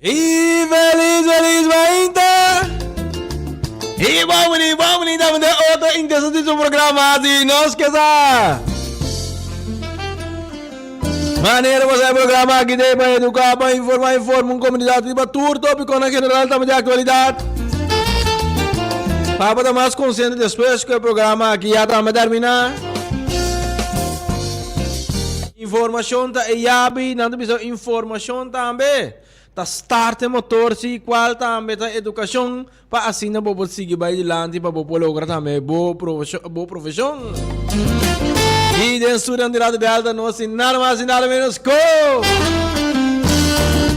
E feliz 20! E vamos, estamos de outro interessante programa de nós que maneira você programa aqui de para educar, para informar uma comunidade para tudo tópico na general também de atualidade. Para estar mais consciente depois que o programa aqui já está a terminar. Informação tá e yabi, não precisa informação também. Tá start motor se qual também tá educação para assim não pode seguir vai adiante para poder lograr também boa profissão. E den estudante de lado de alta nós nada mais e nada menos com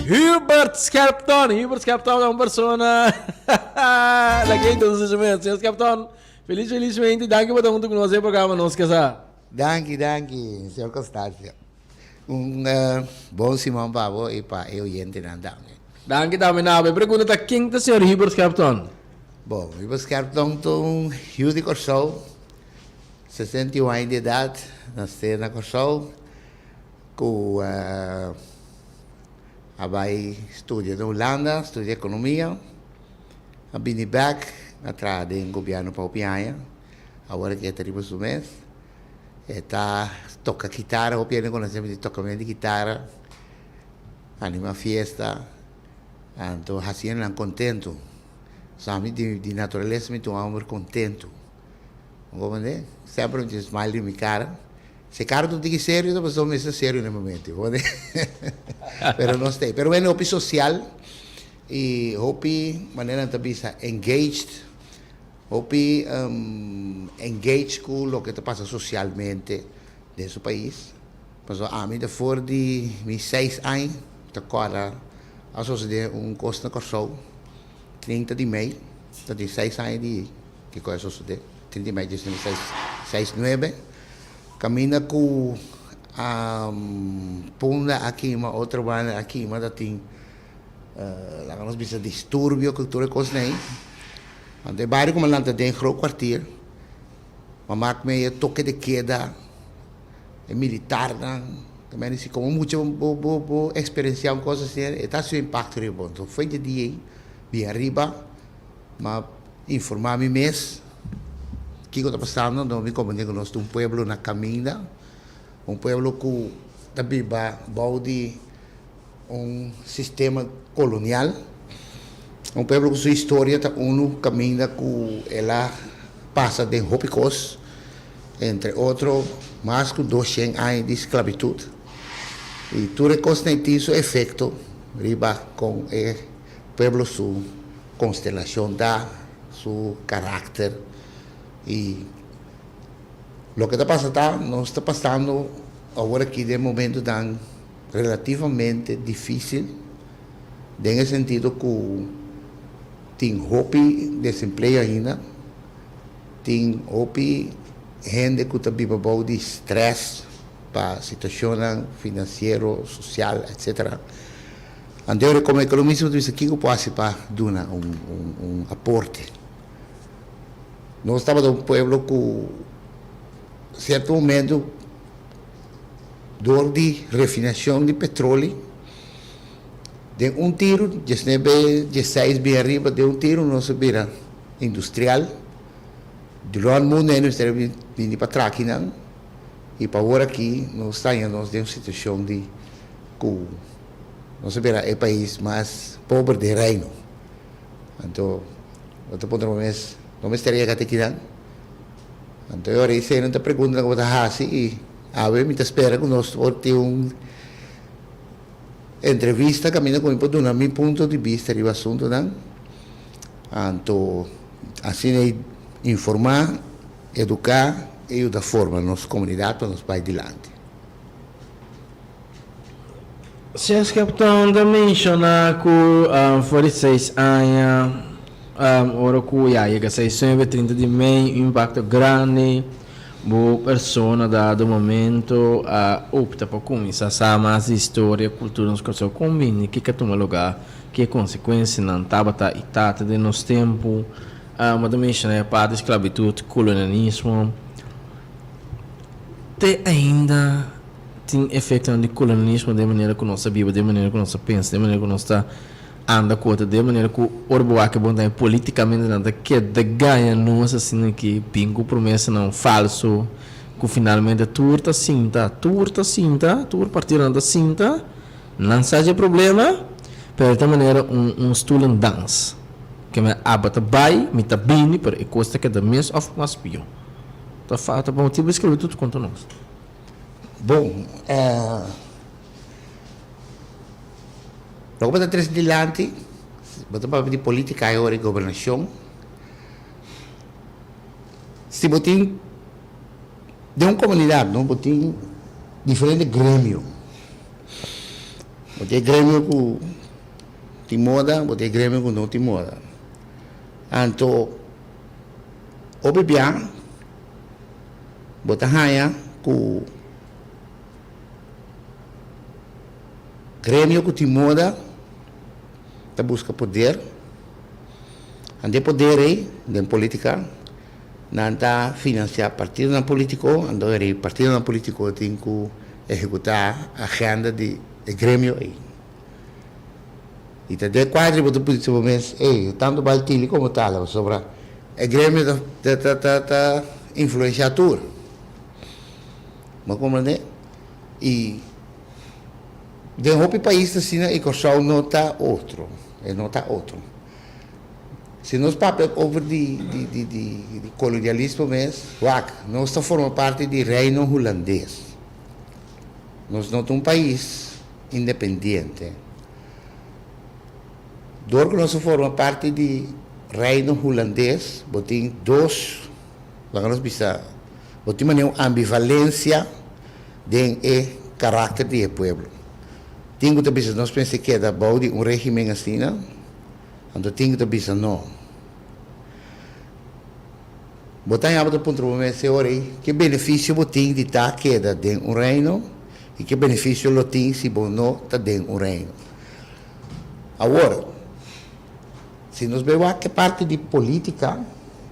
Hubert Skelton. Hubert Skelton é uma pessoa daqui todos os meses. Senhor Skelton, felizmente, danke por estar junto conosco no programa Nós Casar. Danke, senhor Constâncio. Bom Simão Pavo e para eu gente nada. Danke também, Nabe. Pergunta quem é o senhor Hubert Skelton? Bom, Hubert Skelton é um rio de Corsol, 61 anos de idade, nasceu na Corsol, com vai estudar na Holanda, estuda economia, a Bini back, atrás do governo Paupianha, agora que é terrible o mês. Tá toca guitarra, o piano conhecemos de tocamento de guitarra, anima festa, então assim é contento, sabe de natureza me torna muito contento, vamos ver, sempre um smile de minha cara, se cara não tem que sério, então pessoa me sério no momento, vamos ver, pero não sei, pero é hopi social e hopi maneira também engaged. Hopi engage com o que passa socialmente nesse país. Mas a mim, depois de 6 anos, agora, a sociedade custo na Corsol, 30 de maio, de 6 anos de que coisa a sociedade, 30 de maio de 6/9, caminha com a punda aqui, uma outra banda aqui, mas tem lá nós bisa distúrbio, cultura coisa nem. De bairro como lá tem groot kwartier, maar maakt me toque de queda, militar, também se como muito experienciar uma coisa assim, está seu impacto de bom. Então foi de dia bem arriba, mas informar-me mesmo que está passando, não me como digo nós um pueblo na caminha, um pueblo que também vai de sistema colonial. Um pueblo com sua história, caminha que ela passa de Hopicos, entre outros, mais de 200 anos de esclavitud. E tudo isso tem seu efeito, riba com o pueblo, sua constelação, seu caráter. E o que está passando, nós está passando agora aqui de momento tão relativamente difícil, no sentido que tem hopi desemprego ainda, tem hopi gente que está vivendo de estresse para a situação financeira, social, etc. Então, como economista, eu disse que eu posso para dar um aporte. Nós estávamos em um pueblo que, certo momento, dor de refinação de petróleo, de tiro, de 6 bem arriba, de tiro, não se vira industrial. De lá no mundo, nós temos vindo para trás, e para agora aqui, nós estamos em uma situação de que não se vira o país mais pobre do reino. Então, outro ponto, não me estaria aqui, então, eu sei, não te pergunto, como está assim, e a ver, me espera que nós temos entrevista caminha com o meu ponto de vista do assunto, não? Então, assim é informar, educar e dar forma a nossa comunidade para nos vai adiante. Senhor Capitão, da menciona que foi 6 anos, ora que já chega 6/30 de maio, impacto grande. Boa pessoa dado momento opta por começar a mais história, cultura, nos corações combine que toma lugar, que consequência não tabata e tata de nos tempo, mas também é parte de esclavitud, colonialismo, te ainda tem efeito de colonialismo de maneira que nós vive, de maneira que nós pensa, de maneira que nós está anda conta de maneira que o Orboa que bom politicamente nada que de ganha não assim que pingo promessa não falso que finalmente turta cinta tur partir anda cinta não seja problema pero de maneira stoelen dans que me abata bai me tá bem para e costa que da mês of mas pio tá bom tipo escrever tudo quanto nós bom logo para trás adiante para de política e governação se botem de uma comunidade não botem diferente grêmio botem grêmio com tem moda botem grêmio com não tem moda então o bebian botar raia com grêmio que tem moda tá busca poder ande poder aí de política não tá financiar partido na político ando aí partido na político tem que executar a agenda de grêmio aí e tá de quadro botar político mas tanto baltili como tal sobre o grêmio tá influenciar tudo mas compreende e de um país assim e corção não está outro se nós papel over de colonialismo mesmo nós está forma parte do reino holandês nós não somos um país independente dor que nós forma parte do reino holandês botem dois nós bisa botem uma ambivalência de caráter do povo tinha que bisa nós pensamos que é bom de regime assim então tinha que bisa não botar em aba ponto que benefício botem de estar queda de reino e que benefício lo tem se bom não está dentro reino agora se nós vemos que parte de política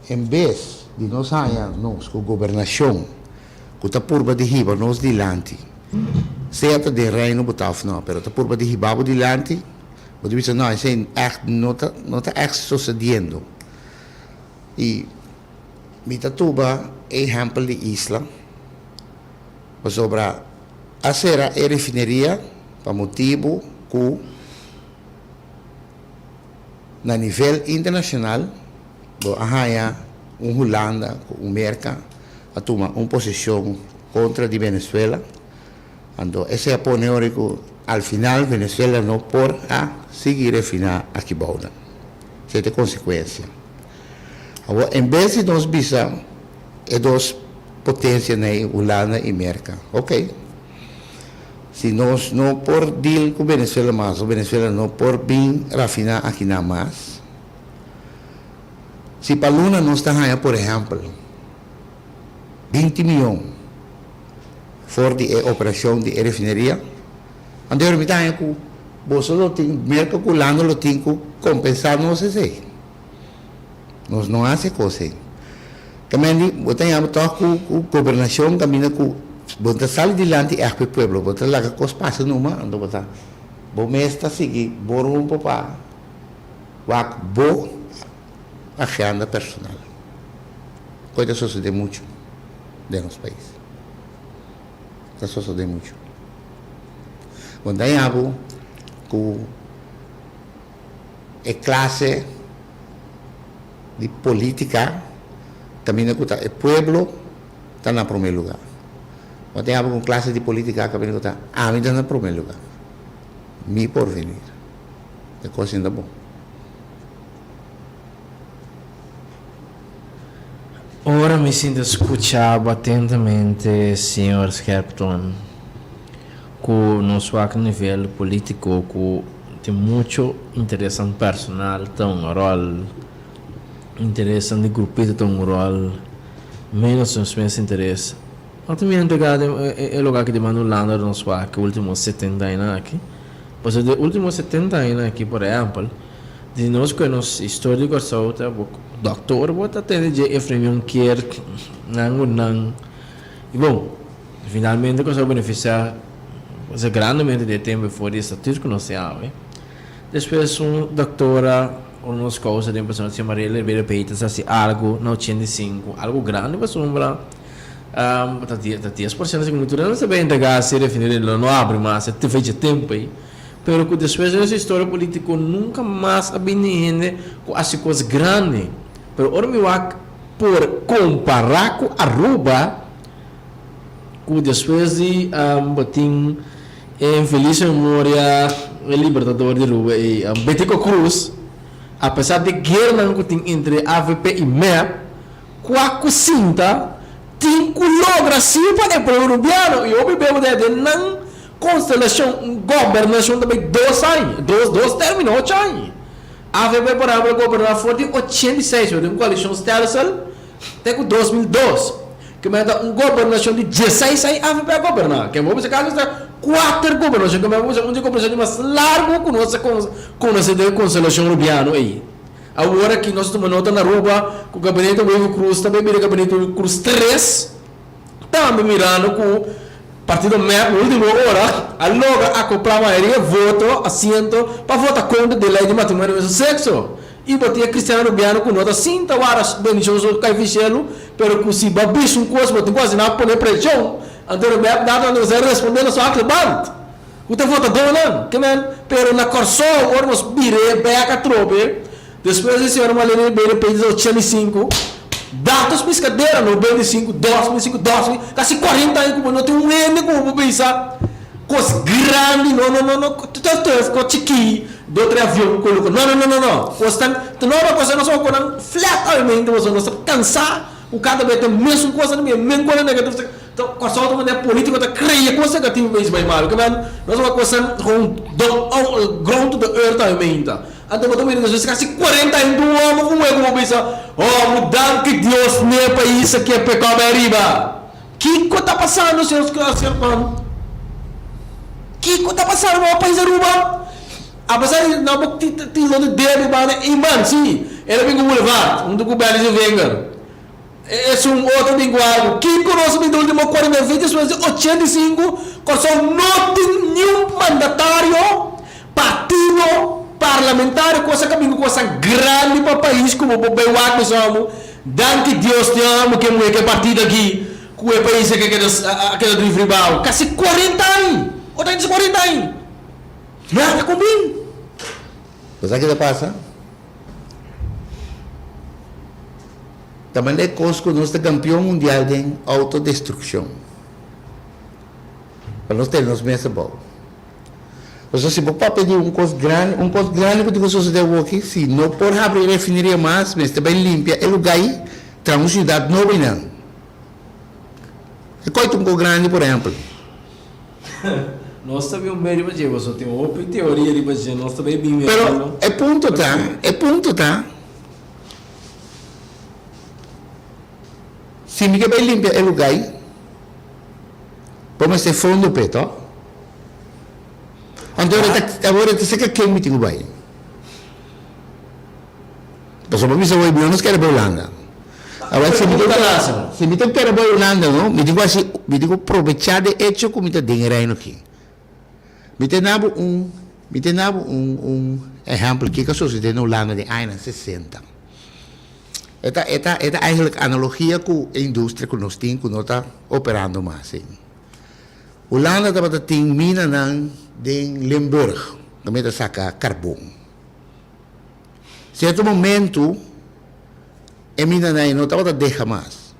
em vez de nós nós com governação que está por de riba nós dilante certo de reino botar não pero está por de riba dilante você diz não isso não está echt sucedendo e Mitatuba exemplo de isla sobre a serra e refineria para motivo que na nível internacional há Holanda América a tomar uma posição contra a Venezuela então esse é que al final Venezuela não pode seguir refinar aqui bauda essa é a consequência agora em vez de nós visar duas potências na Holanda e América ok se nós não por deal com Venezuela mais, o Venezuela não por bem refinar aqui na mais. Se para Luna não está ganhando, por exemplo, 20 milhões for de operação de refineria, onde eu me dá que você não tem, mercado culano não tem que compensar não sei. Nós não fazemos coisa. Também, você tem a governação caminha com Bota sali dilante é para o povo, bota lá que os passa numa, ando bota. Bom está seguir, borum papá, wak bo agenda personal. Coisa sucede muito no nosso país. Isso sucede muito. Quando aí abo com a classe de política, também o povo está na primeiro lugar. Quando tem com classe de política que está me dando em primeiro lugar. Me por venir. É coisa ainda bom. Ora me sinto escuchado atentamente, Sr. Skerpton, com nosso nível político, que tem muito interesse personal, tem rol, interesse de grupito, tem rol, menos os meus interesses. Eu também é lugar que demanda Holanda não só que últimos 70 anos aqui. Pois de últimos 70 anos aqui, por exemplo, de nós que nos história de saúde, doutor, bota até de Efraim Kierk, não. E bom, finalmente consegue beneficiar, grandemente de tempo fora de estatística que não se há, Depois uma doutora, umas coisas de pessoa se Maria Oliveira Peitas, assim, algo no 85, algo grande, mas sombra. Tá 10% da cultura não se vai entregar a se definir, não abre mais, te fez tempo aí. Pero que depois dessa história política nunca mais abinende com as coisas grandes. Pero ora me vai por comparar com Aruba, que depois de batim em feliz memória o libertador de Aruba e Betico Cruz, apesar de guerra que tem entre AVP e MEP, qual cinta tem que logra sim para o peruviano e o bebê de não constelação governação também 2 anos, 2 términos, 8 anos. AVP para o governar foi de 86, de uma coalição Stelsel, até com 2002, que me dá uma governação de 16 anos, AVP a governar, que é uma caso está 4 governações, que é uma governação mais larga com nossa constelação peruviano aí. Agora que nós tomamos nota na Aruba, com o gabinete do Evo Cruz, também mira o gabinete do Cruz 3, também mirando com o partido MEP, na última hora, a loga acoplar a maioria, voto, assento, para votar contra a lei de matrimônio do mesmo sexo. E batia Cristiano Rubiano com nota 5 horas, beneficioso cai fichelo, pero que se babis coisa, botem quase não poner pressão, então o MEP dá não sei responder na sua aclebante. O teu voto não, que men, pero na corso, ora nos bire, beca trobe. Depois de ser uma lei de país 85, dados piscadeira no 25, 2005, quase 40 anos, como não tem um ano como pensar, coisa grande, não, ficou chiqui, do outro avião, colocou, não, coisa não, coisa não só quando flatamente, você não sabe cansar, o cada vez tem mesmo coisa, mesmo coisa negativa, então, com a sua maneira política, está criando coisa negativa, mas bem mal, que nós uma coisa com ground de earth também, então, eu estou dizendo, quase 40 anos, como é que eu vou pensar? Oh, mudando que Deus não é país que é pecado arriba. O que está passando, senhor Pan? O que está passando no país arriba? Apesar de não ter de dele, mas sim, ele vem com o levar, do governo de Wenger. É outro linguagem. Que conosco no último 40 anos, depois de 85, não tem nenhum mandatário, partido, parlamentar, coisa grande para o país, como o Bewak, somos, dan que Deus te ama, que é partido aqui, que o país que é do rival, quase 40 anos, ou tem 40 anos, nada comigo. Pues ¿qué pasa? Também é Cosco, nós é campeão mundial de autodestruição. Para nós termos mesa boa. Então, se você pedir coisa grande que você deve aqui, se não pode abrir refineria mais, mas também limpia, é lugar aí, traz uma cidade nova e não. É coisa grande, por exemplo. Nós também bem, mas você tem uma outra teoria ali, mas nós também bem. Pero é ponto, tá? Se me quer bem limpia, é lugar aí, vamos ser fundo preto. Agora você quer que eu me tenho bem? Pessoal, para mim, se eu não quero ir para a Holanda. Agora, se me tenho que ir para a Holanda, não? Me digo assim, me digo aproveitar de hecho que me tenho dinheiro aqui. Me tenho exemplo que eu sou na Holanda de anos 60. Esta eigenlijk analogia com a indústria que nós temos, que nós estamos operando mais. Holanda tem mina em Limburg, também saca carvão. Certo momento, a mina não estava deixa mais.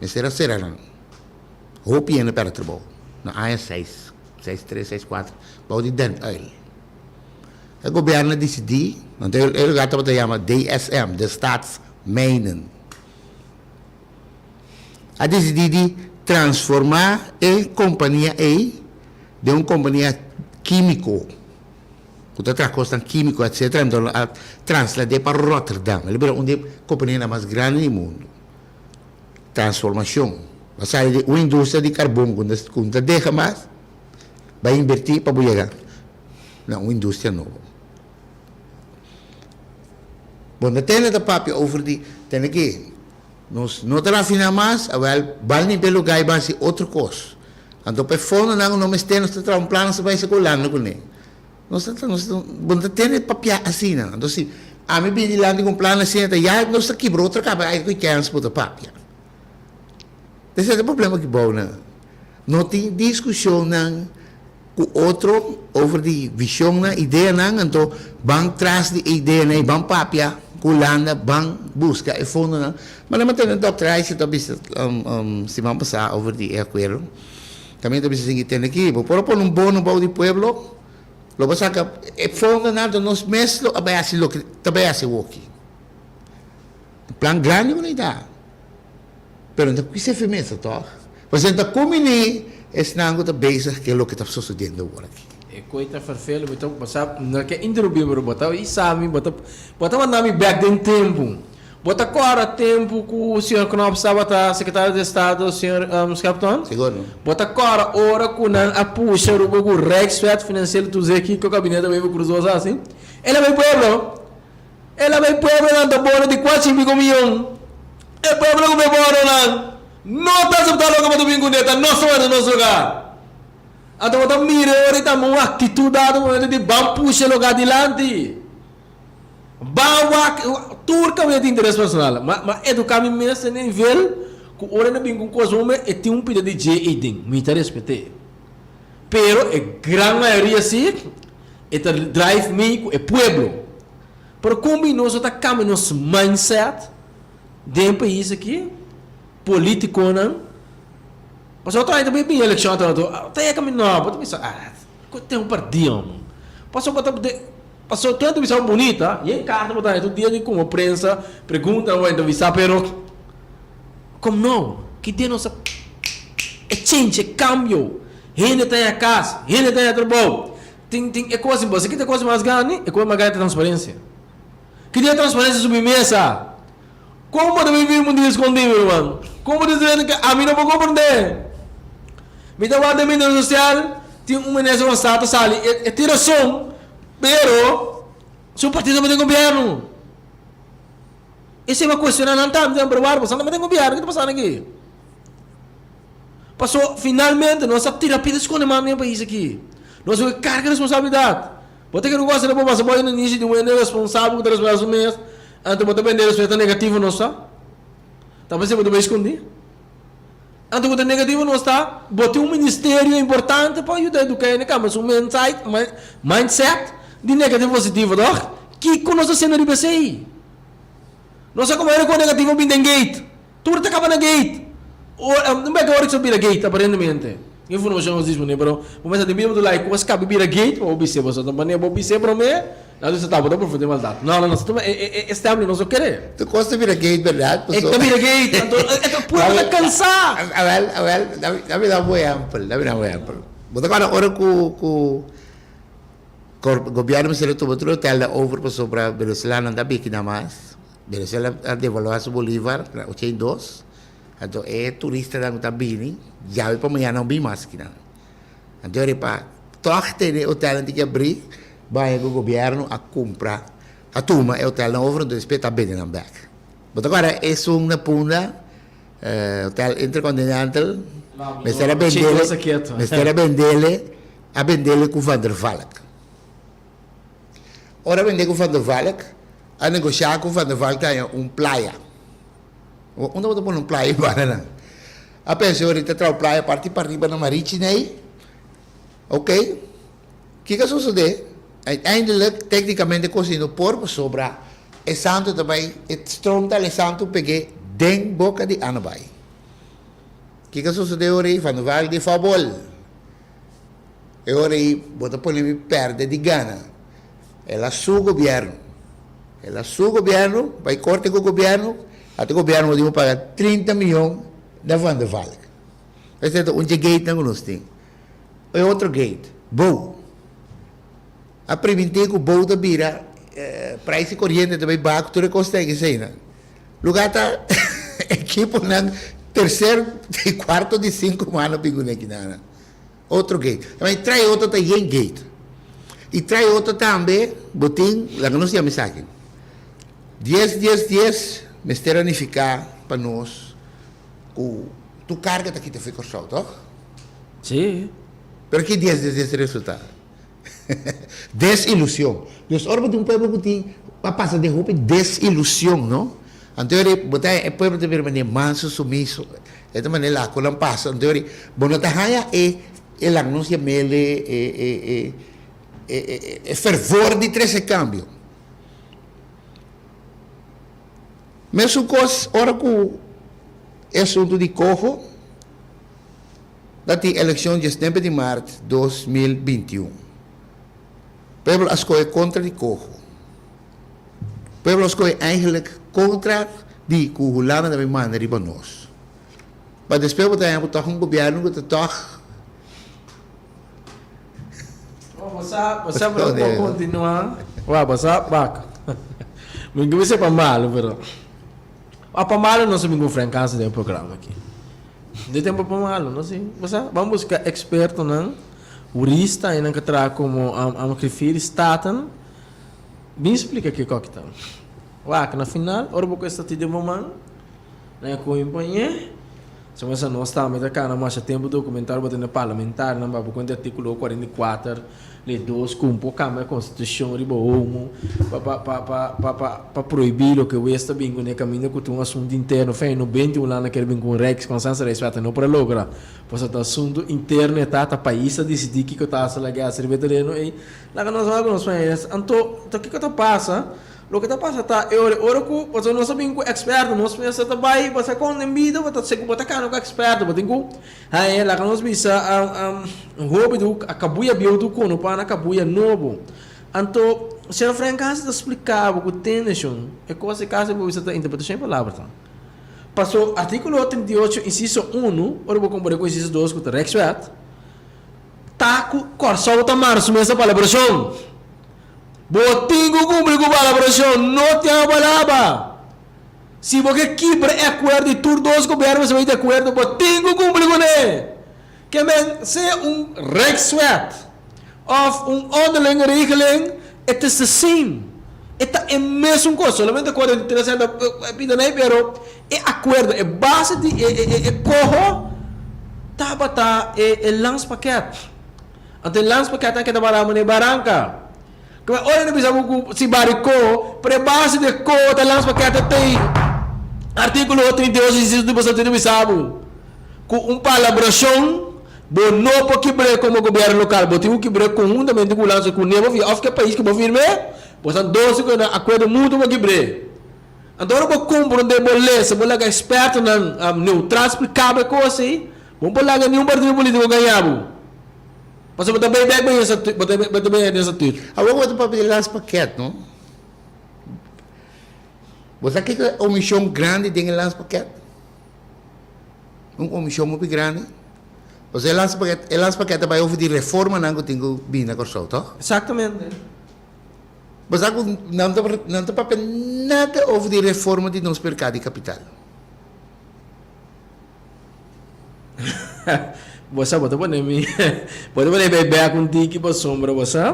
Mas era serão. Ou piano para trabalho. Na AIA 6, 63, 64, para o Den Uil. O governo decidiu, então ele estava chamando DSM, de Staatsmijnen. A decidido transformar a companhia E de uma companhia químico, que está costando químico, etc., então a transladar para Rotterdam, ele é uma companhia mais grande do mundo. Transformação. Vai sair de uma indústria de carbono, quando deixa mais, vai invertir para chegar. Não, uma indústria nova. Bom, tem a papel over de, tem aqui, nós não trafinamos mais, vai nem pelo lugar e vai ser outra coisa. Então, para fora, não me estamos a um plano, se vai se colando com ele. nós temos papel assim, não? Então, se a mim vem lá com plano assim, já nós quebrou outra capa, aí que quer botar papel. Esse é o problema que bom, não? Não tem discussão, não, com outro, over de visão, não, ideia, não, então, vão traz de ideia, não, vão papel, com landa, vão buscar, e fundo, não. Mas não tem doutora, se tu viste, se vão passar over de acordo, também tu viste que tem aqui, por um bom de pueblo, lo pasa que e fundo, não, nós mesmo, também assim, o plan grande, não dá. Pero não quis ser firmeza, tá? Por exemplo, como ele está bezig que é o que está sucedendo agora aqui. E coita farfelo, então, passar, não quer interromper, mas botar e sabe, botar mandar me back de tempo. Botar agora tempo com o senhor Knopp estava a secretário de Estado, o senhor Capitão. Seguro. Botar agora hora com a puxa o Rex financeiro tu aqui que o gabinete vai cruzar assim. Ela vai pueblo. Ela vai pueblo na bola de 4 milhões. É pueblo que vai embora não está aceptando como domingo neta, não sou no nosso lugar. Então botar mira ahorita uma atitude de bam puxa lugar adiante. Bawa turca me tem interesse personal, mas educar me nesse nível que ora não vem com coisa e tem um pedido de J.A.D. me te respeitei. Pero a grande maioria sim, é drive me é pueblo. Por como nós está cambiando nosso mindset de um país aqui, político não. Mas eu estou também bem eleição, até caminho não, pode pensar, tem um partido, passou tanta visão bonita, e em carta botar todo dia de como prensa, pergunta, ou entrevistar, pero como não? Que tem nossa é change, é cambio, ele tem a casa, ele tem a trabalho, tem é coisa boa, se que tem coisa mais grande, é coisa mais grande transparência. Que tem transparência sobre mesa. Como deve vir um dia escondido, irmão? Como dizer que a mim não vou compreender? Me dá uma mídia social, tem um ministro de Estado, sali, é tiração. Pero, seu partido não tem governo. Essa é uma questão, não está me provar, você não tem governo, o que está passando aqui? Passou, finalmente, nós terapia esconde mais no país aqui. Nós vamos carga responsabilidade. Você que não gosta de você pode no início de um ano responsável por as mês, então você vender respeito negativo, não está? Talvez você vai esconder. Então, o negativo não está, botei um ministério importante para ajudar a educar, mas um mindset de negativo positivo, não? Que conosco a cena de BCI. Nós como era com negativo bem em gate. Tudo está acabando na gate. Não é que agora que subir a gate, aparentemente. Informação disponível, mas começa a dizer do like, você acaba de gate, ou observa, você também vou observar para mim. Não, você está botando por fazer maldade. Não, é estável, não só querer. Tu gosta de vir a gate, verdade? É que vir a gate, então pura cansar. Dá-me dar um exemplo. Você agora, hora que o governo se retomou, tela over para a Venezuela, não dá bem que dá mais. Venezuela a devaluar o Bolívar, 82. Então, é turista da Mutabini, já vai para amanhã não bem mais que não. Então, é para toque o talento que abrir, vai o governo a comprar a turma, é o talento over, do respeito a bem na back. Mas agora, é uma punda, o talento intercontinental, mas era vendê-lo com o Van der Valk. Ora, vender com o Van der Valk, a negociar com o Van der Valk, tem playa. Onde eu vou praia para não? A pessoa ahorita traz praia partir para arriba na Maritina aí, ok? O que sucede? Eindelijk, tecnicamente, cozinho porco sobra, e santo também, e stronta e santo peguei den boca de Anabai. O que sucede hoje? Quando vai de favor, e hoje, bota por ele perde de gana. Ela su governo, vai corte com o governo. Até o governo vai pagar 30 milhões da Van der Valk. Esse é um gate que nós temos. É outro gate, Bow. A preventir que o Bow da Bira, preço corrente também baixo, tudo consegue ser. Lugar está, equipe na terceiro, de quarto, de 5 anos, pegando aqui. Outro gate. Mas traz outro também gate. E traz outro também, botim, lá que nós temos aqui. 10. Mestera unificar para nós tu carga está aqui te fica só, tá? Sim. Pero que 10 resultado? Desilusão. Dus ora de um povo que tem passa de roupa desilusão, não? Então botar é povo de permanecer manso, sumiso. Esta maneira lá, quando passa, então bono tahaya é lá não se mele fervor de três cambio. Mesmo coisa, ora que é assunto de cojo, da eleição de setembro de março de 2021. O povo escolhe contra de cojo. O povo escolhe eigenlijk contra de que o Holanda da maneira de nós. Mas depois você tem um governo que está Você vai continuar. Você vai. Minggu bisa pamalu, pero. Pamalu não se minggu francasa do programa aqui. De tempo pamalu, não sei. Vamos buscar experto, não? Jurista, e não que traz como a refere staten. Me explica aqui qual que está. Que na final, ora vou com esta de momento, na companhia. Se você não está me tocando mais tempo documentário batendo parlamentar, não vai com o artigo 44, lei 2, cumpre a Constituição de Boom, para proibir o que o Estado vem com o caminho com um assunto interno, fez no 21 lá que vem com o Rex, constância respeita não para lograr, pois o assunto interno está a país a decidir que está a legal servir terreno e lá que nós vamos fazer, então o que está passa? O que está passando tá, ora que você não sabe com experto, nós pensa também, você com vida, você seguro você cano com experto, você tem que aí lá que nós bisa hobby do acabuia bio do cono para acabuia novo. Então, se a francasa está explicava que tem nation, é coisa que casa você está interpretação palavra tá. Passou artigo 38, inciso 1, ora vou comparar com inciso 2 com o expert. Taco corso tá março mesmo para elaboração. Botingo cumpre com a elaboração, não tem a palavra. Se você quebra é acordo de todos os governos, você vai ter acordo, botingo cumpre com ele. Que men se rechtswet of onderlinge regeling, het is the same. Het is mesmo coisa, solamente acordo interessante, pero é acordo, é base de corro, tá é lanspakket. Ante lanspakket que tá para a barranca. Kaya ora na bisa mo si Bariko, pre-base de ko, talang pakete tem artículo 38 inciso de você ter bisabo. Com palabração, bo no po kibre como governo local, bo tiu kibre conjuntamente com lança com nebo vi of que país que bo firme, bo san 12 com acordo mútuo com kibre. Agora bo compro de bolesa, bo laga experto na neutral explicável coisa aí, bo laga nenhum partido político ganhavo. Mas você também bem essa título. Agora vou para pedir as paquetes, não? Você quer que uma missão grande tenha as paquetes? Uma missão muito grande. Você lança paquete vai ouvir reforma não tem que vir na corção, tá? Exatamente. Você não está para nada ouvir reforma de nosso mercado de capital. Você pode beber com tiki para sombra você,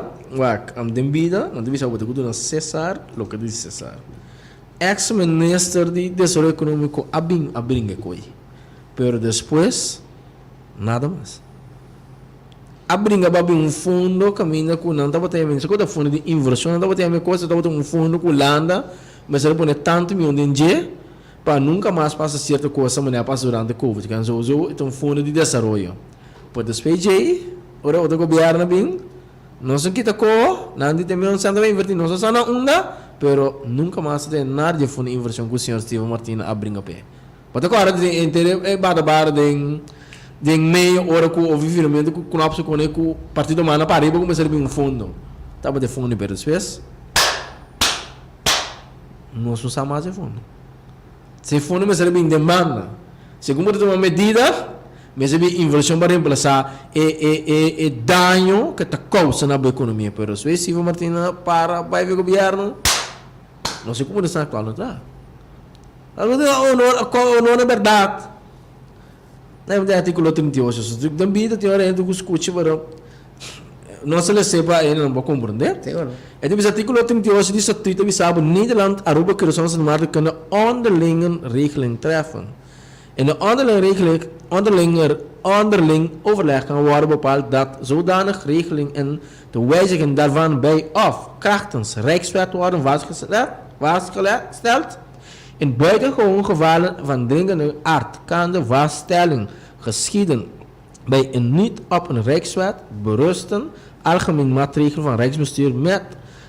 tem vida, não tem saber tudo na César, o que diz César. Ex-ministro de Desenvolvimento Econômico abringa coi, pero depois nada mais. Abringa babi fundo caminha com não estava tendo isso que fundo de inversão, não estava tendo coisa, estava tendo fundo com Holanda, mas ele põe tanto milhão de dinheiro para nunca mais passar certa coisa, mas passa durante o Covid, que então fundo de desenvolvimento. Por despedir, ora o governo bem, não se quita co, não tem também não invertir, não se na onda, pero nunca mais tem nada de fundo de inversão com o senhor Steve Martina a brincar pé. Pode agora de interesse é barra de meio hora com o vivimento com a opção com o partido mana para ir começar a vir um fundo, tava de fundo pero depois não se usa mais de fundo. Se fundo me serve bem demanda, se como uma medida mas a inversão para reemplazar é dano que está causando na economia. Pero se Silva Martina vai ver o governo, não sei como está atual, não está. Não é verdade. Não é artigo 38. Também tem hora que escute, pero não se lhe sepa, ele não vai compreender. É tipo, artigo 38 diz que tu sabe, Nederland, Aruba, que são as marcas que onderlinge regeling treffen. En de onderlinge onderling overleg kan worden bepaald dat zodanig regeling en de wijziging daarvan bij of krachtens Rijkswet worden vastgesteld. In buitengewoon gevallen van dringende aard kan de vaststelling geschieden bij een niet op een Rijkswet berusten algemeen maatregel van Rijksbestuur met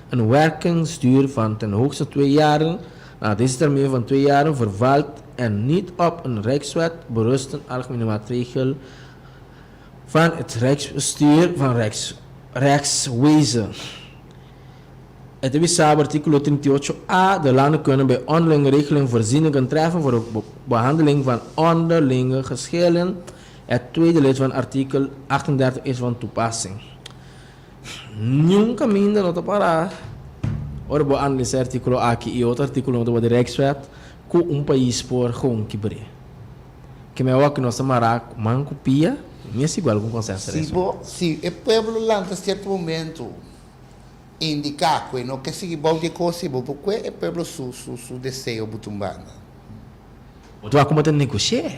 een werkingsduur van ten hoogste 2 jaar. Na deze termijn van 2 jaar vervalt en niet op een Rijkswet berusten algemene maatregel van het Rijksbestuur van Rijkswezen. Het is artikel 38a. De landen kunnen bij onderlinge regeling voorzieningen treffen voor de behandeling van onderlinge geschillen. Het tweede lid van artikel 38 is van toepassing. Nunca minder not para. Orbo analisar artikel aqui e outro artigo do de Rijkswet com país por gewoon kibre. Que me que nós samara manco pia, me é igual com consenso. Se o povo lá a certo momento indicar que não quer seguir bom de coisa, porque o povo su desejo butumbana. O tu vai como tem negociar?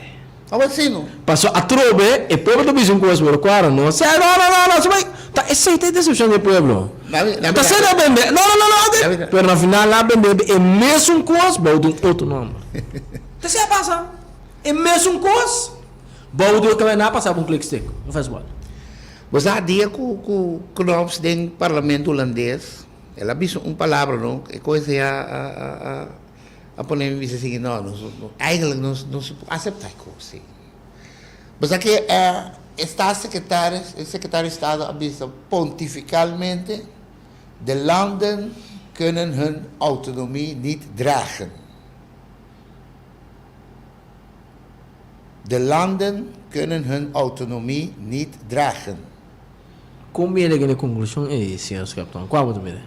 Agora sim, não. Passou a trobe e povo do bicho com as por quatro, não. Sei não, você vai tá aceita a decisão do povo. Tá sendo bem, não. Pero na final lá bem é mesmo coisa, baudo outro nome. Tá se passa. É mesmo coisa. Baudo que vai na passar um click stick, não faz mal. Você há dia com nós do parlamento holandês, ela disse palavra, não? É coisa a poner me dizer assim, não, eigenlijk não se aceitar coisa. Mas aqui está secretário de Estado avisa pontificalmente, de landen kunnen hun autonomie niet dragen. De landen kunnen hun autonomie niet dragen. Como ele ganha conclusão é esse, senhor capitão? Qual é o medo?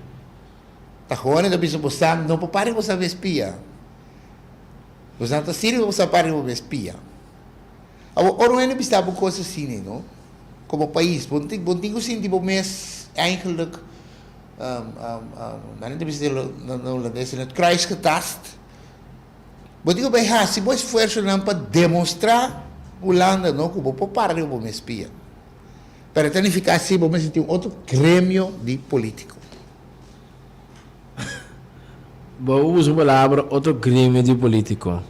Tá gewoon dat bisa bosan, não pare você ver espia. Você não tá sério você pare você espia. Oro ene bisa bu coisa assim, não? Como país, bontinho sim tipo mês eigenlijk dan niet bisa no holandês het kruis getast. Bontinho bij haar, se você esforço não para demonstrar Holanda não como pare você espia. Para tanificar assim, você tem outro grêmio de político. Vou usar a palavra outro grêmio de político.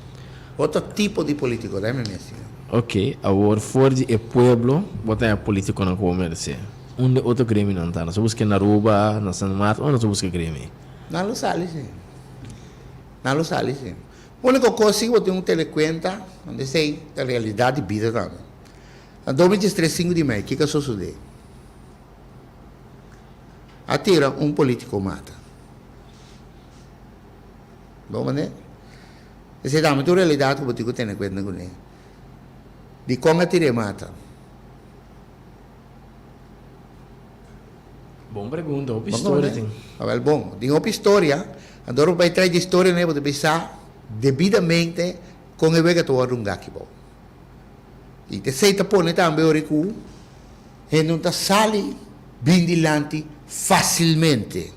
Outro tipo de político, né, minha senhora? Ok, agora fora de pueblo, botar político não comercial. Onde outro grêmio não está? Nós busca na Aruba, na San Marcos, ou nós busca grêmio? Não lo sale, sim. Não lo sale, sim. A única coisa que eu tenho teleconta, onde sei a realidade de vida também. Em 2013, de maio, o que sucedeu? Atira político mata. Bom, né? Essa é a realidade que eu tenho que ter conta com ele. De como atira mata. Bom pergunta, uma história tem. Bom, tem uma história. Agora vai trazer história, né? Você pensar devidamente com o que tu vai rungar aqui, bom. E te sei tapone também o recu, e não tá sali bindilante facilmente.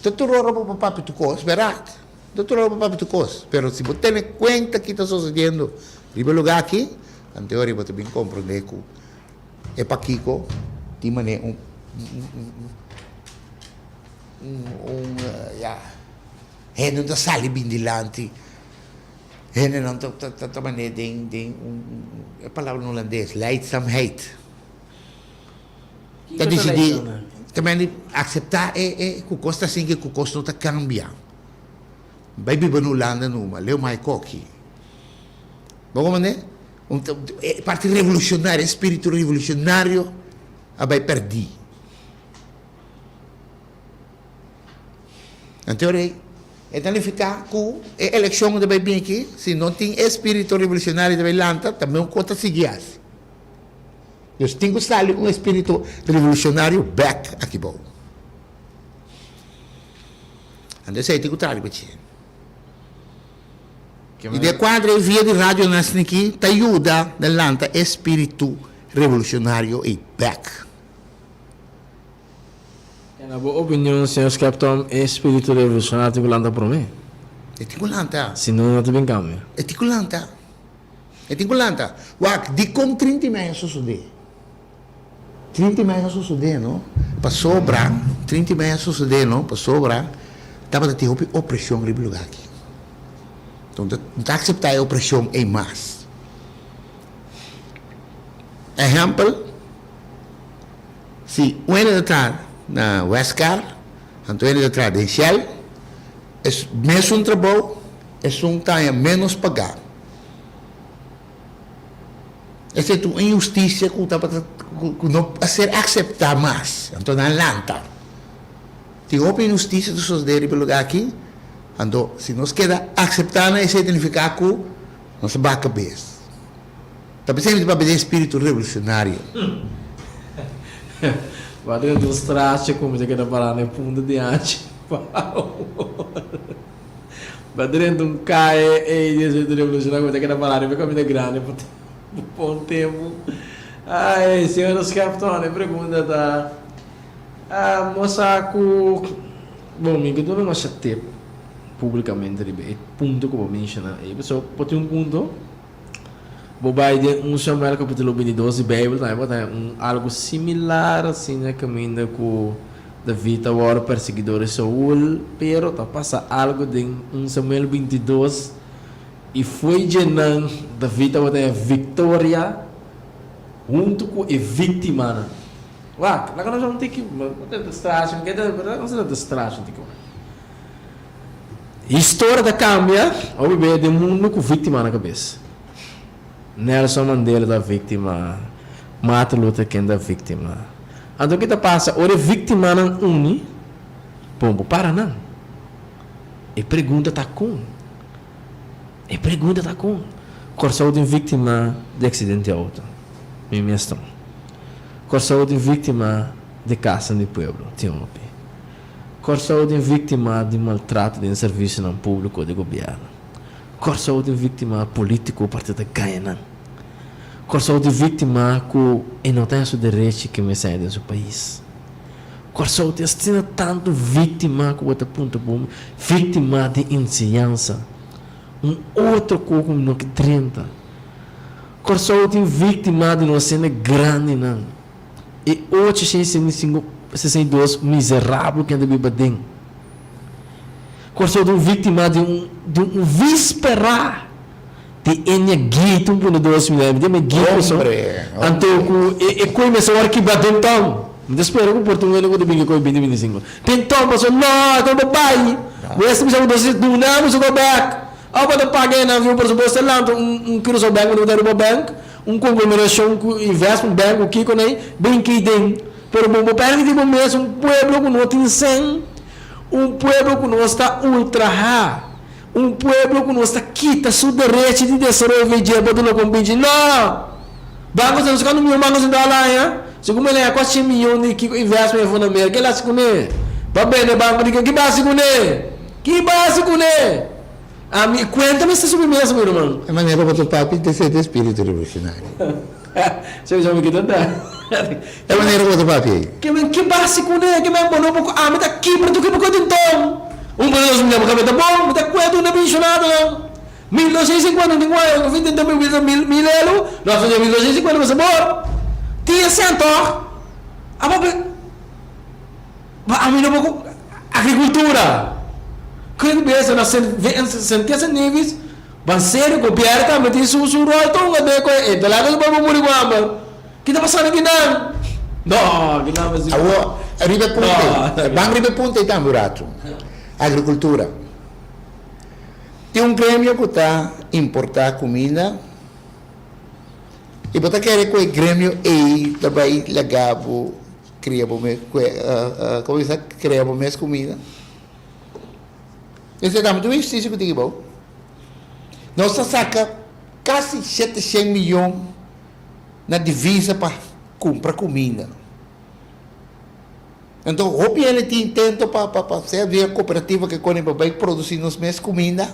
Tu rouba para papi tu cos, verdade? Tu rouba para papi tu cos. Pero se você tem conta que está sucedendo em lugar aqui, em teoria você bem compreender que é para Kiko, tem maneira e não tá sali bindilante. En dan tot wanneer ding palavra no holandês, leidzaamheid. Dat is die, também aceitar que custa assim que custa não tá cambia. Vai viver no Holanda numa, leu mais coque. Vamos né? Parte revolucionária, espírito revolucionário, vai perder. Então então ele fica com a eleição de bem aqui, se não tem espírito revolucionário de Belanta, também conta seguir. Eu tenho que sair espírito revolucionário back aqui bom. Então sei que trabalho para ti. E de quadro via de rádio nasce aqui, te ajuda Belanta espírito revolucionário e back. Na boa opinião, senhor capitão, é espírito revolucionário que lanta para mim? É ticulanta. Se não, não te bem cambia. É ticulanta. E tem culanta. Wak, di com 30 meses suceder. 30 meses suceder, não? Para sobrar, 30 meses suceder, não? Para sobrar, estava a ter opressão em lugar aqui. Então, não está aceitar a opressão em massa. Exemplo, se um ano atrás na Westcar, então ele atrás em Shell, é mesmo um trabalho, é um tamanho menos pagar. Essa é uma injustiça que não a ser aceitar mais. Então, na lanta. Tem uma injustiça de suceder em lugar aqui, então, se nós queremos aceitar, isso significa que nós vamos a cabeça. Está pensando para ter espírito revolucionário. Vai dentro dos trastes, como já quer falar, né? Punta de arte. Vai dentro de um cai e diz que revolucionário, como já quer falar, né? Vai caminhar grande, por um tempo. Ai, senhoras capitão, né? Pergunta da... Ah, moça, bom, me que tu não acha tempo publicamente, é ponto que eu vou mencionar. E pessoal, pode ter um ponto. Vou vai de Samuel capítulo 22 de Bíblia, tá? Algo similar assim, né? Caminho com David agora perseguidor de Saul, pero tá passa algo de Samuel 22 e foi genando David agora a vitória junto com a vítima. Uau, lá nós vamos ter que distração, que nós não distração, tipo. História da cambia, o bebê de mundo com vítima na cabeça. Nelson Mandela da vítima, Martin Luther King da vítima. Então o que passa? Ora vítima não une, pombo para não. E pergunta tá com. Corso de vítima de acidente auto, minha questão. Corso de vítima de caça de pueblo, Tiompi. Corso de vítima de maltrato de serviço não público de governo. Corso de vítima político partido de Gaiana. Corso de vítima que não tem o direito que me sai do seu país. Corso de assistir tanto vítima que outra ponto bom, vítima de ensinança. Outro como no que 30. Corso de vítima de uma cena grande não. E 862 miserável que anda bebendo. Corso de vítima de um víspera de enya guito por 2 mil de me guito só então e começou a que bater então me espero que Portugal não deve com 2025 então passou não tô bai o esse me chamou do não me go back para pagar na viu por suposto lá quilo só banco do banco conglomeração que investment bank o que com aí bem que tem por bom para que mesmo pueblo que não tem sem pueblo que não está ultra pueblo que não está quita seu direito de desenvolver para não competir. Não! Banco se não me banco se dá lá, hein? Se como ele é quase 100 milhões de investimento na América, que lá se conhe. Para bem, banco de que base conhe? Que base conhe? A mim, cuéntame esse submerso, meu irmão. É maneira para o papi ter esse espírito revolucionário. Você já me quer tentar? É maneira para o papi. Que base conhe? Que me bonou pouco. Ah, me tá aqui para tu que me conta então. Por 2 milhões de cabeça bom, me dá quanto não mencionado não. 1250 tem qual? Eu vim tentar mil elo, nós fazemos 1250 mas bom. Tinha cento. A mim não pouco agricultura. Quando pensa na sentença níveis, vai ser copiar mas tem su rol tão até com e lá que vamos morrer com amba. Que tá passando aqui não? Não, que não mas. Arriba ponte. Bang arriba ponte tá burato. Agricultura. Tem um grêmio que está importar comida e você quer que o grêmio aí também legavo criamos mais comida. Esse é muito isso que tem bom. Nós saca quase 700 milhões na divisa para comprar comida. Então, o ele intenta para ser a cooperativa que vai produzir nos meses comida.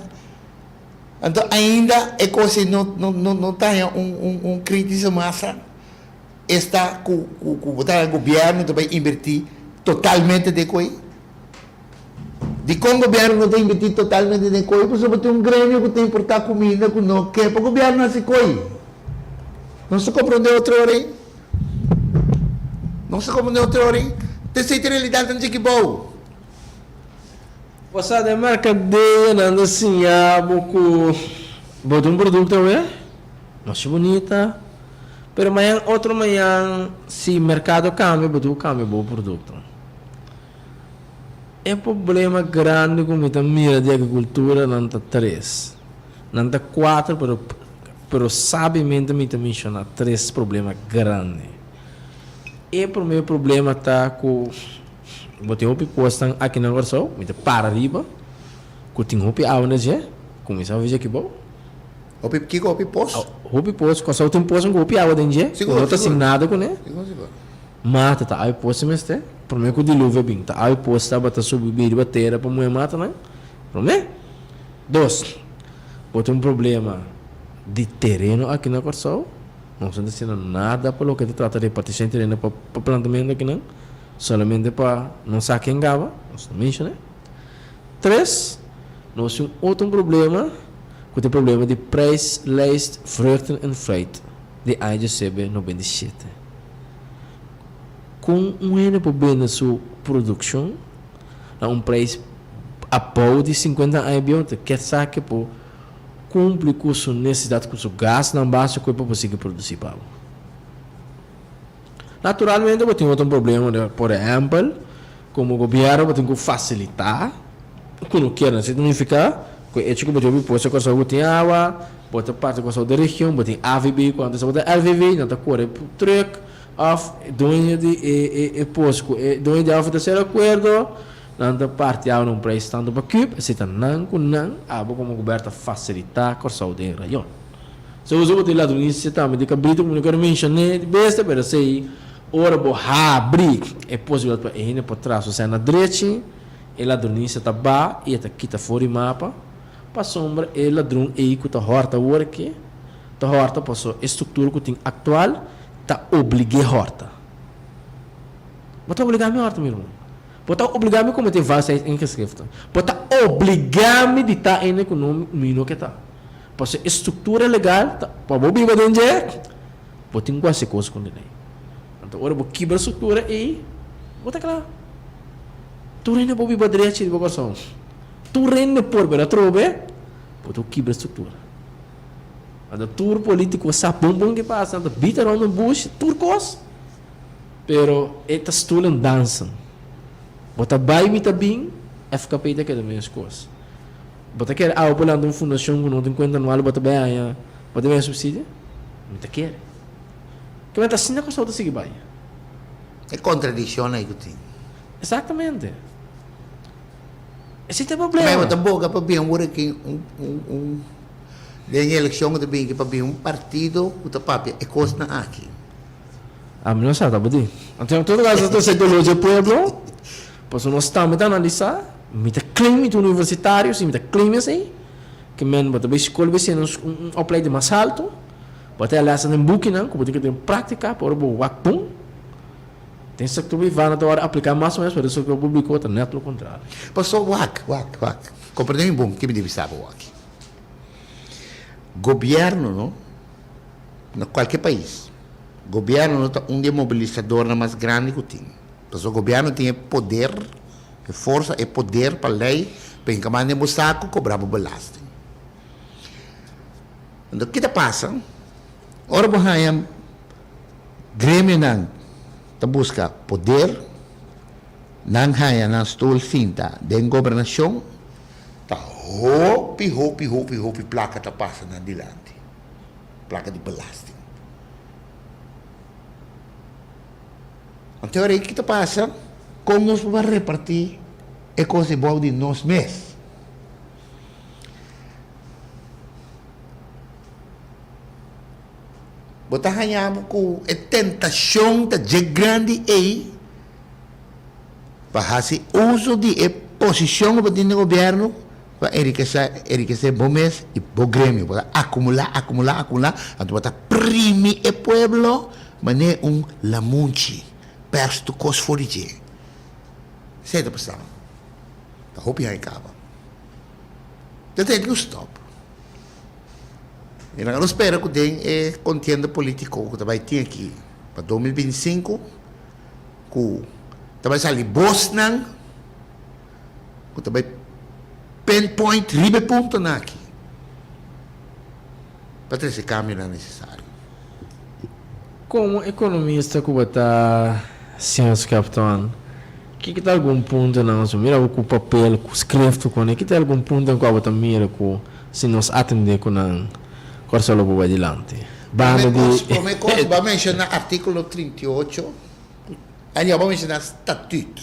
Então, ainda é coisa não tem crítico massa. Está com o governo também invertir totalmente de coisa. De com o governo não tem investido totalmente em coi, porque só tem um grêmio que tem que importar comida, que não quer para o governo não se coi. Não se compreende outra hora, hein? Não se compreende outra hora, hein? Tem certa realidade não que bom. Você de mercadeia, anda assim, boco, bota um produto, é? Nossa, bonita. Pero amanhã, outro amanhã, se o mercado cambia, bota o cambio, bom produto. É problema grande com muita mira de agricultura, não está 3. Não está 4, pero sabiamente me menciona 3 problemas grandes. E o primeiro problema está com botei roupa posta aqui na Warsaw, me para arriba, que tem roupa aonde já, começa a ver aqui bom. Roupa que roupa posto? Roupa posto, quando só tem posto com roupa aonde já, não está sem nada com né? Mata tá aí posto mas tem, primeiro que o dilúvio é bem, tá aí posto tá bota subir e bater para mulher mata né? Primeiro. 2. Botei um problema de terreno aqui na Warsaw, não está sendo nada para o que trata de repartição de terreno para plantamento aqui não. Solamente para não saber quem gava, não menciona. 3, nós temos outro problema, que é o problema de price list vruchten en fruit de IGCB 97. Com um problema na sua produção, a um preço apoio de 50 IBO, quer saber que cumpre com sua necessidade, com seu gasto na base, que é para conseguir produzir para naturalmente, eu tenho outro problema, por exemplo, como o governo tem que facilitar, quando quer, significa que é tipo que eu posso com a tem água, bota parte com a da região, bota AVB, quando você bota AVB, não está correndo por truck, off, dono de posto, dono de alfa terceiro acordo, não está parte a um preço tanto para cube, se está não com não, como o governo facilitar com a saúde da região. Se você botar lá do início, também de cabrito, como eu quero mencionar, de besta, para sei ora bo abrir é possível para ele por trás você na direita e ladrão está ba e está quita fora mapa para sombra e ladrão e que está horta o que está horta passou estrutura que tem atual está obrigue horta bota obrigar-me horta meu irmão bota obrigar-me como tem várias em que escreve bota obrigar-me de estar em econômico mino que está passou estrutura legal para bobi ba dentro bota em quase coisa com ele. Então, ora, vou quebrar a estrutura e bota aquela. Tu reina para o biba de bocação. Tu reina por ver a trobe, tu quebra a estrutura. Então, tour político sabe bom que passa, então, bita around the bush, turcos. Pero, esta estulam dançam. Bota vai mita bem, FKP da que também as coisas. Bota quer ao pulando uma fundação que não tem conta anual, bota bem, bota bem a subsídio, mita quer. Que vai estar assim na coisa seguir vai. É contradição aí que tem. Exatamente. Esse é o problema. Mas eu boca para bem aqui de eleição que bem que para bem partido o tapapia é coisa aqui. A mim não sabe, tá bom? Então todo caso do ideologia pueblo, pois nós estamos a analisar, mita clima universitário, sim, mita clima assim, que men bota bem escola vai ser um apply de mais alto. Bota aliás em booking não, como tem que ter prática por o wakpum. Tem sector privado na hora aplicar mais ou menos para isso que o público está neto ao contrário. Passou wak. Compreende bom que me deve saber wak. Governo, não? No qualquer país. Governo não é um demobilizador mais grande que tem. Porque o governo tem poder, força e poder para lei, para encamar no saco, cobrar o balasto. Então, o que passa? Ora, bahayam grêmio não busca poder, não haya na stol finta de governação, tá hopi, placa tá passa na dilante, placa de belasting. Então, o que passa? Como nós vamos repartir é coisa boa de nós mesmos. Bota hanhamos com a tentação de grande aí para fazer uso de posição do governo para enriquecer bom mês e bom grêmio para acumular então bota primi o pueblo mas não é lamunchi perto cos forige certo pessoal Dan hoop je acaba. Dat tem que stop. E nós espera que tem contienda político que vai ter aqui para 2025, que vai sair Bosnan, que vai pinpoint ribe ponto aqui. Para ter esse câmbio não é necessário. Como economista que está, senhor capitão, que tem algum ponto não, se mira com o papel, com o escrito, que tem algum ponto em que você mira com se nós atender com a coisa logo adiante. Vamos mencionar artículo 38, aí vamos mencionar estatuto.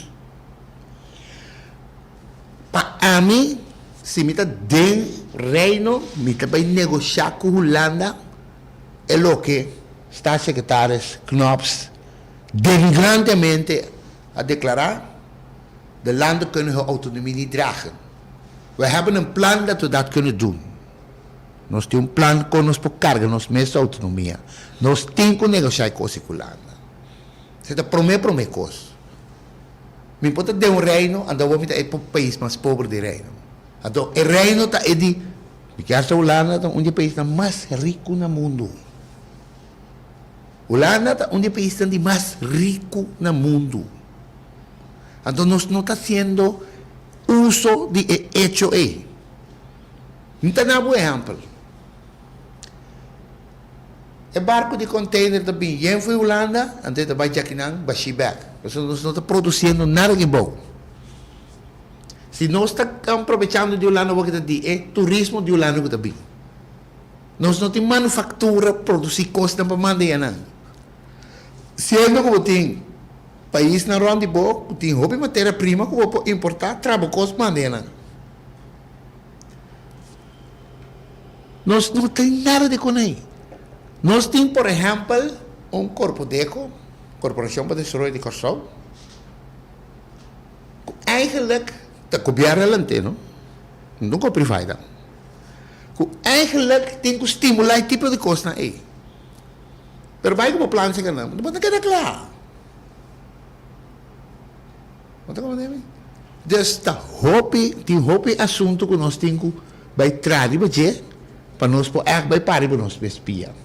Para mim, se me está dentro reino, me está vai negociar com a Holanda, é o que staatssecretaris Knops denigrantemente a declarar: de landen kunnen hun autonomie niet dragen. We hebben een plan dat we dat kunnen doen. Nós temos plan com nos por carga, nos mesma autonomia. Nós temos que negociar com a Holanda. Você está promete coisa. Me importa de reino, anda vamos ir para o país mais pobre do reino. Então, o reino está de, porque a Holanda é um dos países mais ricos no mundo. Holanda é um dos países mais ricos no mundo. Então, nós não está fazendo uso de hecho aí. Não está nada bom exemplo. O barco de container também vem para a Holanda, então vai aqui na Bashibak. Nós não estamos produzindo nada de bom. Se nós estamos aproveitando de Holanda, o que é turismo de Holanda também. Nós não temos manufatura, produzir coisas para mandar. Sendo que tem país na ronda de boa, tem roupa e matéria-prima que vou importar, trabalho coisas para mandar. Nós não temos nada de com aí. Nós temos, por exemplo, corpo DECO, Corporação para Desenvolvimento de Construção, que eigenlijk está coberta lá, não é privada, que eigenlijk tem que estimular esse tipo de coisa aí. Mas vai como plano se não pode quedar claro. Não está como deve? Então, tem assunto que nós temos que vai trazer para nós vai parar para nós espia.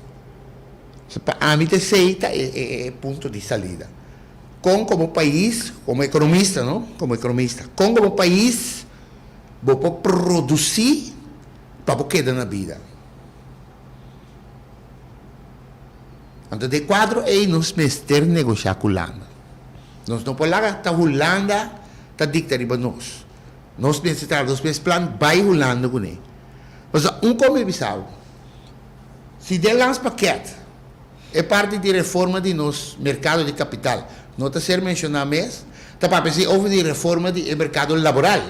Para mim, esse é ponto de saída. Como país, como economista, não? Como país, vou produzir para quedar na vida. Então, de quadro, nós mestre negociar com a Holanda. Nós não podemos lá que a Holanda está dictando para nós. Nós pensamos, nós plano vai Holanda com ele. Mas como Bissau, se der lança paquete, é parte de reforma de nosso mercado de capital. Não está ser mencionado mesmo, está para pensar houve de reforma de mercado laboral.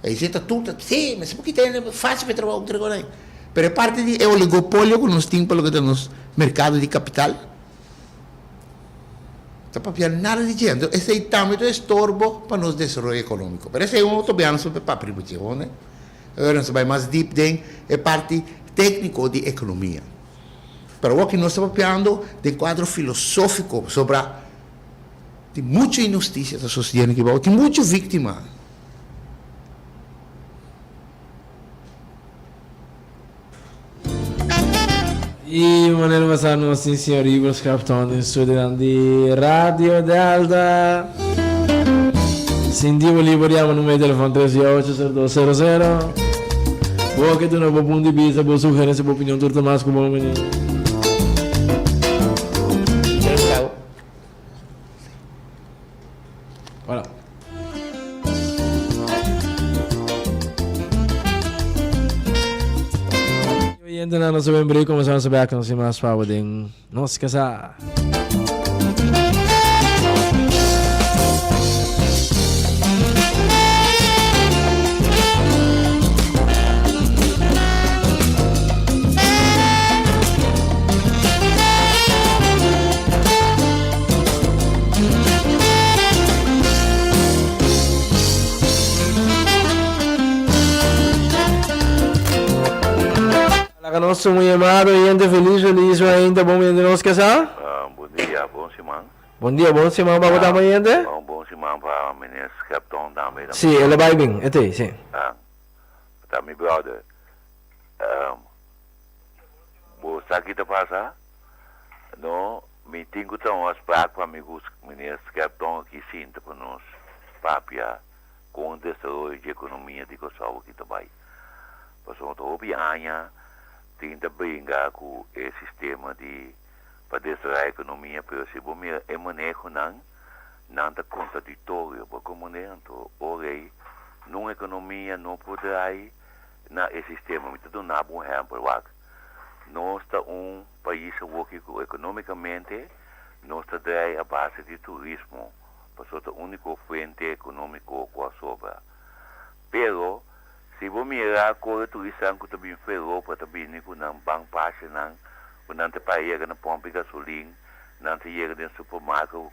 Aí você está tudo, sim, mas por que tem fácil para trabalhar? Mas é parte de oligopólio que nós temos para o nosso mercado de capital. Está para pensar nada de gente. Esse é também um estorbo para o nosso desenvolvimento econômico. Mas esse é outro bem sobre para privação, né? Agora nós vai mais deep dentro, é parte técnico de economia. Mas o que nós estamos falando de quadro filosófico sobre tem muita injustiça da sociedade que vai, tem muita vítima. E maneira passando assim, senhor Igor Capitão, estudante de Rádio Delta. Sentivo liberiamo numero di telefono 38-0200. Boa que tu não vou punto de vista, boa sugerência, boa opinião, tudo mais como bom menino. Olha. E ainda na nossa membrei começamos a saber que nós temos mais para poder nos casar. Nosso muito amado e feliz ainda bom dia de nós casar. Bom dia, bom semana. Bom dia, bom semana para botar amanhã, né? Bom semana para o ministro Capitão também. Sim, ele vai bem, é isso, sim. Tá, meu brother. Você aqui tá passar? Não, me tenho que tomar as pragas para amigos ministro Capitão que sinta para nós, papia, com o desenvolvimento de economia de Kosovo que também. Passou a opianha, tenta brincar com o sistema de para desenvolver a economia, pero se você é manejo não é contraditório, porque momento, ora numa economia não poderá na esse sistema, então não há bom exemplo, nós está país que economicamente nós está a base de turismo, porque é a única fonte econômica com a sobra. Pero se você mirar a turista que também foi Europa, também não banco passe não não te paga na pompa de gasolina, não te chega no supermercado,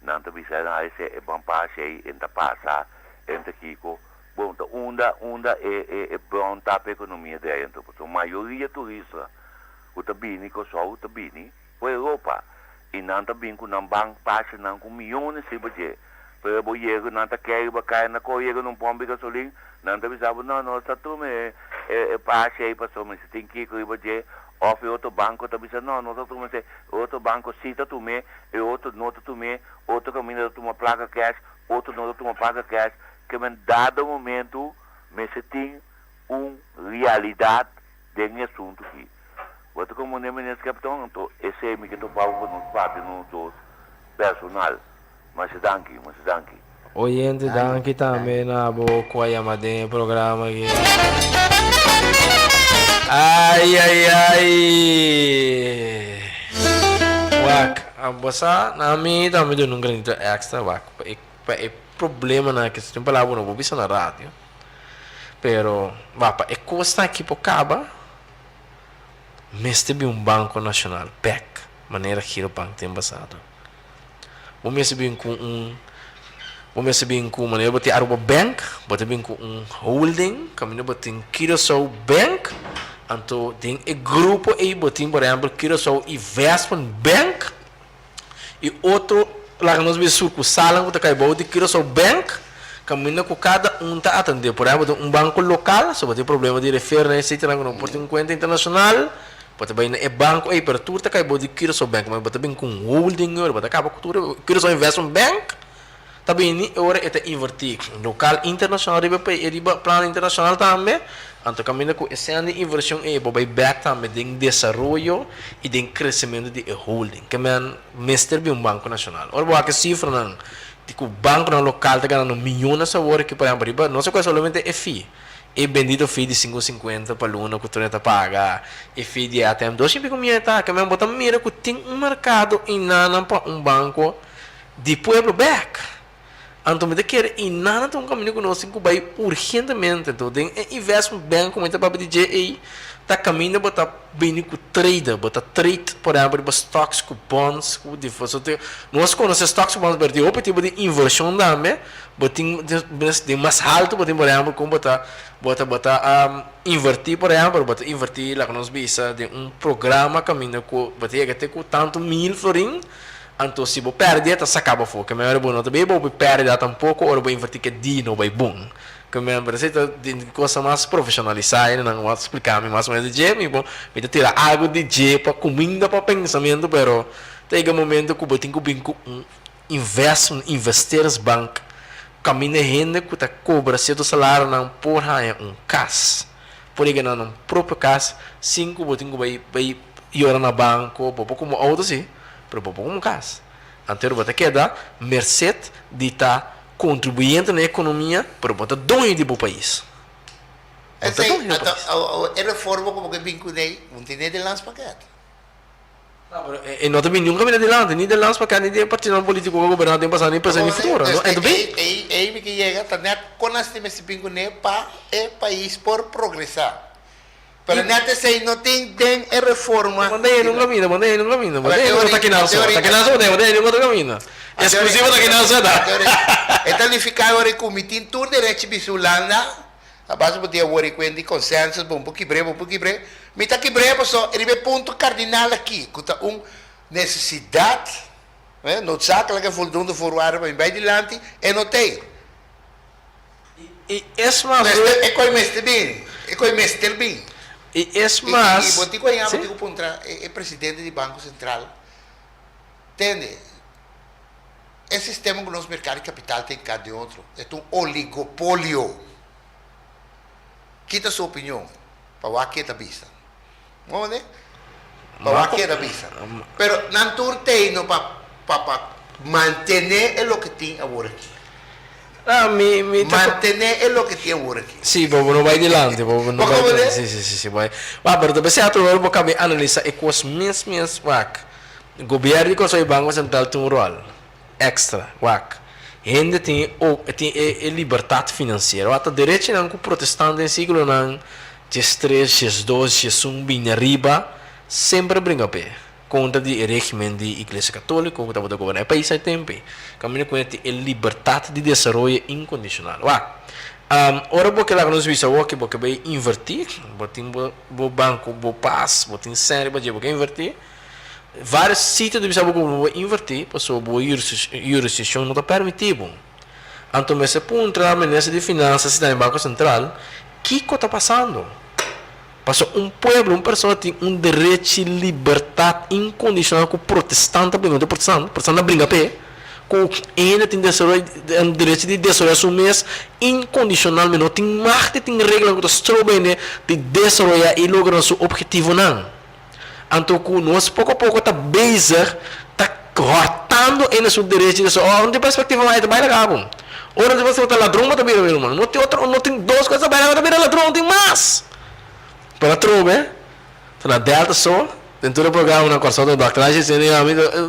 não te bisa na esse bampache em te passa, em te kiko. Bom, onda é bom para a economia dentro, porque a maioria turista, o tabini que só o tabini, foi Europa, e não te bem com um banco passe não com milhões de budget. Pero bo chega não te quer bacar na coisa num pompa de gasolina, não te bisa não está tudo passe aí passou, mas tem que ir com o budget. Of outro banco também diz, não, outro banco cita tu me, e outro nota tu me, outro caminho tu uma placa cash, outro nota tu uma placa cash, que em dado momento, me se tem realidade desse assunto aqui. Outro como nem me capitão, então, esse é que tu pago no parte no personal, mas danke. Oyente, danke também na boca, aí a programa aqui. Ai. Wak, ambasa nami também do num grande extra wak. É problema na que tem palavra não vou bisa na rádio. Pero, vapa, é costa aqui por caba. Mas teve banco nacional, PEC, maneira que o banco tem passado. Vou me receber com maneira botar Aruba Bank, botar bem com holding, caminho botar Curaçao Bank. Então, tem um grupo aí, botim, por exemplo, Curaçao Investment Bank. E outro, lá que nós vimos o salão, que está de Curaçao Bank. Caminho com cada está atendendo. Por exemplo, banco local, se tem problema de referência, não pode ter conta internacional. Pode bem é banco, aí, abertura, está de Curaçao Bank. Mas bota bem com holding, bota acaba com Curaçao Investment Bank. Também, agora, é invertir. Local, internacional, plano internacional também. Então, caminho com essa inversão é para back também de desenvolvimento e de crescimento de holding. Que é mestre de banco nacional. Ora, que cifra não, tipo banco no local está ganhando milhões de euros que por exemplo, não sei qual somente é FII. É vendido FII de 5,50 para o ano que tu está paga, e FII de até 2,5 mil tá. Que é botar mira que tem mercado e nada para banco de pueblo back. Então, me quer e nada tem caminho que nós temos que vai urgentemente. Então, tem investment bank como está para DJ está caminho para botar bem com trader, botar trade por exemplo, para stocks com bonds, com diferença. Nós conhecemos stocks com bonds, mas tem outro tipo de inversão também, botem de mais alto, botem por exemplo, como botar invertir por exemplo, botar invertir lá que nós visa de programa caminho com botar até com tanto mil florim. Então, se você perde, você acaba fora. Que é bom, não também você perde tampouco, ou você invertir que dino vai bom. Que é uma coisa mais profissionalizada, não vou explicar mais ou menos de jeito, bom, me tirar algo de jeito para comida, para pensamento, pero tem um momento que você tem que investors bank, caminha gente que cobra certo salário não por aí cash, por aí não próprio cash, 5 você tem que vai ir na banco, como outro sim. Pero como caso, anterior você queda merced de estar contribuindo na economia para botar dono do país. Então, a reforma como que vinculei, não tem nem de lança paquete. E não tem nenhum caminho de lança, nem de lança paquete, nem de partido político que o governo tem passado, nem presente, nem futuro. Então, bem? Aí que chega, também quando nós temos esse vinculei para o país por progressar. Pero nada sei não tem reforma. Mandei no caminho. Mandei no está aqui na sua, está aqui na sua, mandei no outro caminho. Exclusivo está aqui na sua. Então ele fica agora com o tem tudo direito de Holanda. A base podia agora com de consenso, um pouco breve. Me está que breve só, ele vê ponto cardinal aqui, que tá necessidade Noodzakelijke voldoende voorwaarden bij die land en notei. E es mais... E coi mestre bem. E coi mestre bem. E es mais... E você conhece o presidente do Banco Central. Entende? Esse sistema que o nosso mercado de capital tem cá de outro é um oligopólio. Quita sua opinião. Para o que da vista. Vamos ver? Para o que da vista. Pero não tem para manter o que tem agora aqui. Mantener o que tem agora aqui. Sì, proprio non vai di lante, proprio non vai di lante. Sì, vai. Ma per te pensi a trovare un po' analisa e cos mes wak. Governo con il Banco Central tem um rol extra, wak. Ainda tem liberdade financeira. Até direito não com protestante em siglo não, X3, X2, X1 bem arriba, sempre brinca pé. Contra de regime de Igreja Católica, contra o governo do país há tempo. Caminho com a liberdade de desenvolvimento incondicional. Ora porque lá nos visa o que porque vai invertir, botin bo banco, bo paz, botin sério, porque invertir. Vários sítios de visa bo invertir, passou bo jurisdição não está permitido. Então esse ponto na ministra de finanças da Banco Central, que está passando? Passou uma pessoa tem direito de liberdade incondicional com o protestante, protestante brinca pé, com ele tem direito de desenvolver seu mês incondicional, não tem mais, tem regra que está bem de desenvolver e lograr seu objetivo não. Então, nós pouco a pouco está bezig, está cortando ele seu direito de não tem perspectiva mais, vai lá, bom. Ora, se você está ladrão, mas também irmão, não tem duas coisas, vai também ladrão, não tem mais. Para trove, na Delta só, dentro do programa na corção do doctor, a gente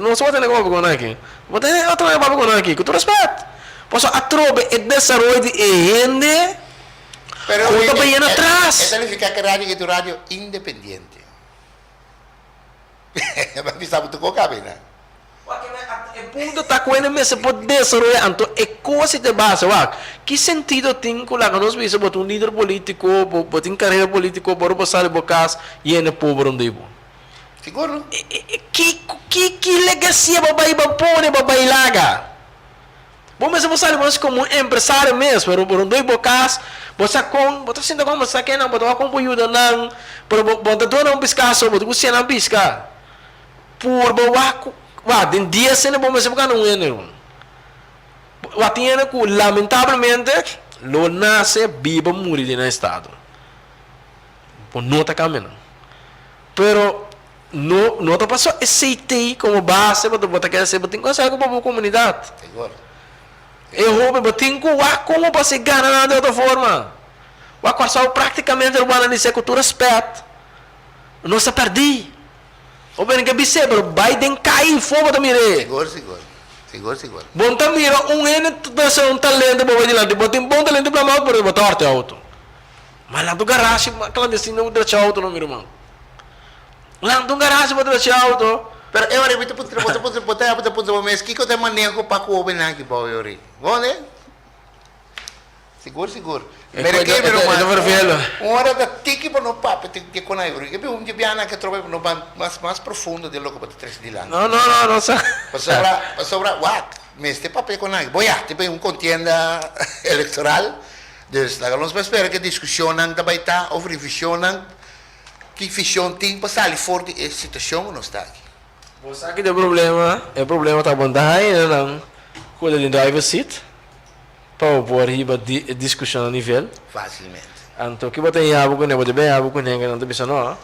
não só tem negócio com aqui, mas tem outro negócio com aqui, com todo respeito. Posso a trove é desenvolvimento de rende, conta bem atrás. Isso significa que a rádio é rádio independente. Mas sabe tu qual cabe, né? O ponto está com ele mesmo pode desenvolver, então é coisa de base, que sentido tem que lá nós vimos um líder político, botar carreira política, bora passar o bocas e ele pobre onde é bom. Seguro? Que legacia babai bapone babai laga? Bom, mas você sabe como um empresário mesmo, pero por onde bocas, você com, você sendo como você quer não, você com ajuda não, pero você dona piscaço, você não pisca. Por bawaco den dia sendo bom mas bukan não é não. Tinha que lamentavelmente lo nasce viva morir no estado. Por não tá caminhando. Pero não tá passou aceitei como base para botar que ser botar consegue para a comunidade. Eu roubo botar como para se ganhar de outra forma. O corção praticamente o analisar com todo respeito. Não se perdi. O bem que bise, pero Biden cai fogo da mire. Seguro. Bom mira, ene desse talento para vai lá, de botar bom talento para mal para botar arte auto. Mas lá do garagem, clandestino de auto não, meu irmão. Lá do garagem para de auto. Pero eu repito, puto, mas que eu te manejo para o homem aqui para eu ir. Bom, né? Seguro. Pero que pero hora da tiki para no papo tem que com aí, porque um dia biana que trova no mais profundo de louco para três de lá. Não, sa. Para what? Mas este papel com aí. Boia, tipo contienda eleitoral. Dus lá nós vamos esperar que discussionam da baita, ou revisionam que fichão tem para sair fora de situação não está aqui. Você aqui tem problema tá bom daí, não. Cuida de driver seat. Para pôr riba discussão a nível facilmente. Então que botar em algo que não botar bem algo que não tem pensando não.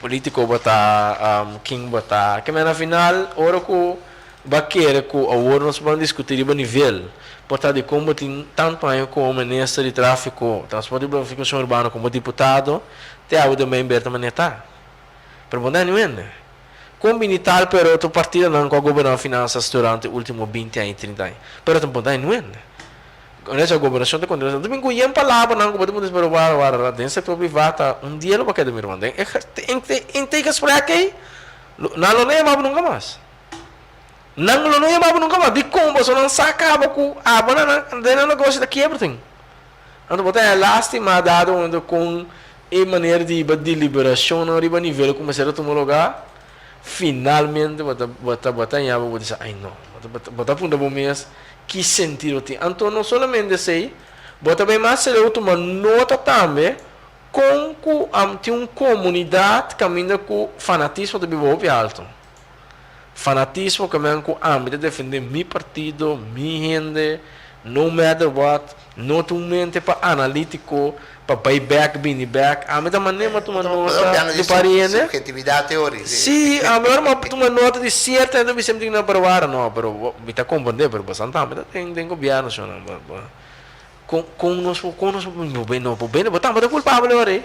Político botar quem botar que mas na final hora que vai querer que a hora nós vamos discutir riba nível botar de como tem tanto aí como ministro de tráfego, transporte e planificação urbana como deputado, tem algo também aberto maneta. Para botar não é. Combinitar pero outro partido não com a governar finanças durante o último 20 anos, 30 anos. Pero também não é. Nessa governação de condição, também com a palavra não como podemos esperar dentro setor privado dia lo pakai demi irmão tem que esperar que não lo nem mais nunca mais de como você não saca com a banana dentro do negócio da quebra tem então botar lástima dado com a maneira de liberação no nível nível começar a tomar lugar finalmente bota em água, dizer, ai não, bota punta bom mês, que sentido tem. Então não somente sei, bota bem mais se eu tomar nota também, com tem uma comunidade que caminha com fanatismo de viver alto. Fanatismo que caminha com âmbito de defender meu partido, minha gente, no matter what, não tem mente para analítico, para payback, bini back, a minha maneira tomar nota de pariente. Subjetividade teórica. Sim, a melhor tomar nota de certa, ainda sempre tem que provar, não, pero me está compreendendo, pero bastante, mas tem governo, com nós bem, botamos de culpável, ora.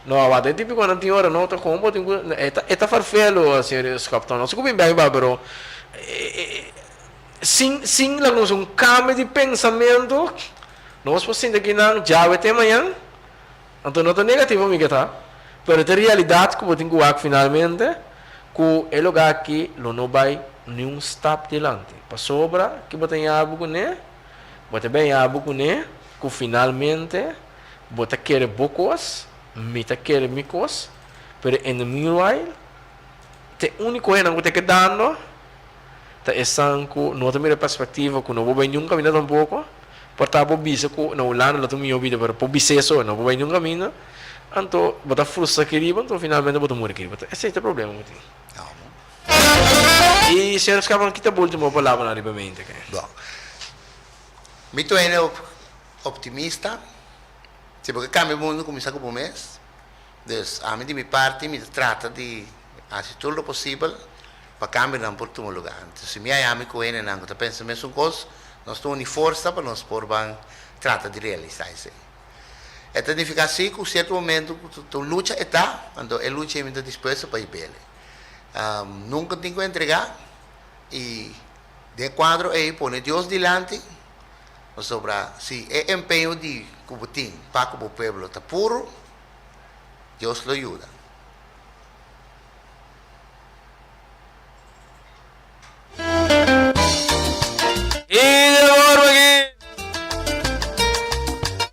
Não, até tipo quando tem hora, não, tá como, tá farfelo, senhores capitão, não se bem bem, pero sim, lá nós cambio de pensamento, nós podemos que não já vai ter amanhã, então não é negativo, amiga, tá? Pero a realidade que eu tenho que finalmente, que é lugar que não vai nenhum step delante, para sobra que eu tenho algo com ele. Bota bem a bucune, que finalmente bota querer bocos, mita querer micos, pero en el meanwhile, te único é que te que dando, te esanco, não tem perspectiva, que não vou bem nenhum caminho tampouco, portar por bisa que não lá não tem minha vida, pero por bisa isso não vou bem nenhum caminho, então bota frustra querido, então finalmente bota morrer querido, esse é o problema que tem. E se eles acabam que te última palavra na livremente, Bom. Mito é optimista, se porque cambia o mundo começa com o mês, então a mim de minha parte me trata de fazer tudo o possível para cambiar por todo lugar. Então se minha amigo é não está pensando mesmo coisa, nós temos força para nós por trata de realizar isso. Então significa assim que em certo momento tu luta está, quando a luta é muito disposta para ir bem. Nunca tenho que entregar e de quadro é pôr Deus delante. Sobre se é empenho de Cubutim para o povo está puro, Deus lo ajuda. E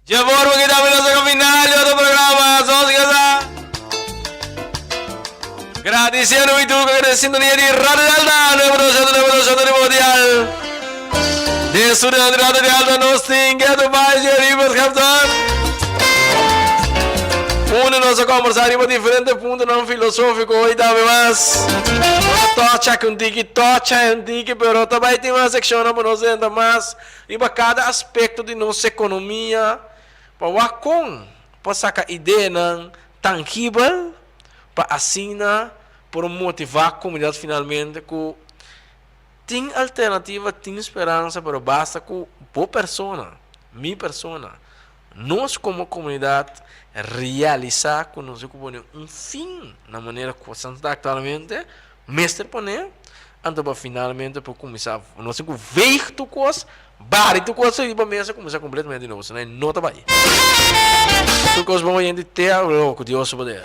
de forma aqui também nosso final do programa, só se casar. Agradecendo muito a sintonia de Rádio Delta, no projeto de Mundial. De Estudante de Alta nos tinha do mais de Ribas Capitão. Nossa conversa em diferentes pontos não filosófico e também mais. Tocha contigo, pero também tem uma secção para nós ainda mais. E para cada aspecto de nossa economia, para sacar ideia tangível, para assinar, para motivar a comunidade finalmente com tem alternativa, tem esperança, mas basta com boa pessoa, minha pessoa, nós como comunidade realizar que nós ponemos fim na maneira que estamos atualmente, mestre poner, então finalmente para começar, nós temos ver tu coisa, barre tu coisa e para mesa começar completamente de novo, senão não está bem. Tu coisa bom ainda ter o que Deus poder.